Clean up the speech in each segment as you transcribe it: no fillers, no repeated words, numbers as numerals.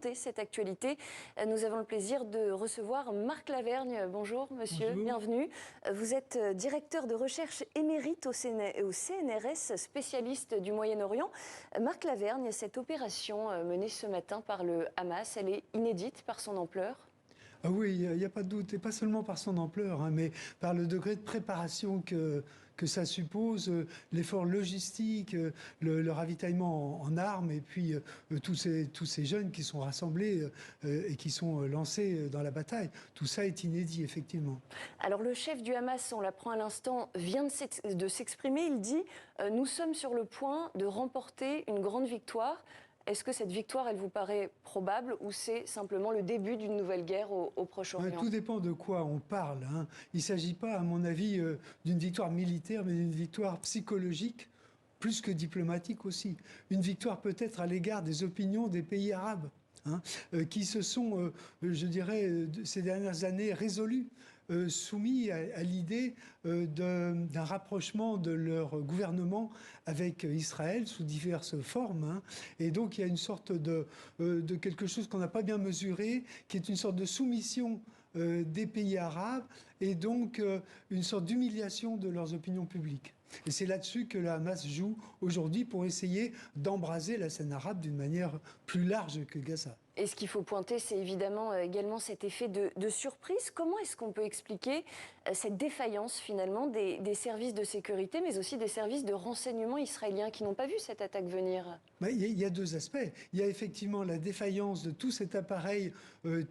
commenter cette actualité. Nous avons le plaisir de recevoir Marc Lavergne. Bonjour monsieur, Bonjour. bienvenue. Vous êtes directeur de recherche émérite au CNRS, spécialiste du Moyen-Orient. Marc Lavergne, cette opération menée ce matin par le Hamas, elle est inédite par son ampleur? Ah oui, il n'y a pas de doute, et pas seulement par son ampleur, hein, mais par le degré de préparation que ça suppose, l'effort logistique, le ravitaillement en armes, et puis tous ces jeunes qui sont rassemblés et qui sont lancés dans la bataille. Tout ça est inédit, effectivement. Alors le chef du Hamas, on l'apprend à l'instant, vient de s'exprimer. Il dit « Nous sommes sur le point de remporter une grande victoire ». Est-ce que cette victoire, elle vous paraît probable ou c'est simplement le début d'une nouvelle guerre au Proche-Orient? Tout dépend de quoi on parle, hein. Il ne s'agit pas, à mon avis, d'une victoire militaire, mais d'une victoire psychologique, plus que diplomatique aussi. Une victoire peut-être à l'égard des opinions des pays arabes, hein, qui se sont, je dirais, ces dernières années résolus, soumis à l'idée d'un rapprochement de leur gouvernement avec Israël sous diverses formes, hein. Et donc il y a une sorte de quelque chose qu'on n'a pas bien mesuré, qui est une sorte de soumission des pays arabes et donc une sorte d'humiliation de leurs opinions publiques. Et c'est là-dessus que le Hamas joue aujourd'hui pour essayer d'embraser la scène arabe d'une manière plus large que Gaza. Et ce qu'il faut pointer, c'est évidemment également cet effet de surprise. Comment est-ce qu'on peut expliquer cette défaillance finalement des services de sécurité, mais aussi des services de renseignement israéliens qui n'ont pas vu cette attaque venir? Il y a deux aspects. Il y a effectivement la défaillance de tout cet appareil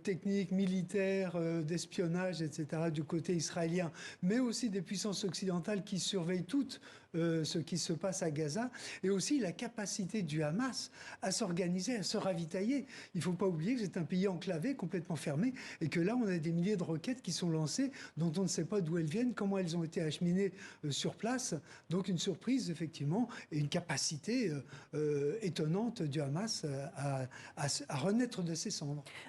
technique, militaire, d'espionnage, etc. du côté israélien, mais aussi des puissances occidentales qui surveillent toutes ce qui se passe à Gaza, et aussi la capacité du Hamas à s'organiser, à se ravitailler. Il ne faut pas oublier que c'est un pays enclavé, complètement fermé, et que là, on a des milliers de roquettes qui sont lancées, dont on ne sait pas d'où elles viennent, comment elles ont été acheminées sur place. Donc une surprise, effectivement, et une capacité étonnante du Hamas à renaître de ses cendres.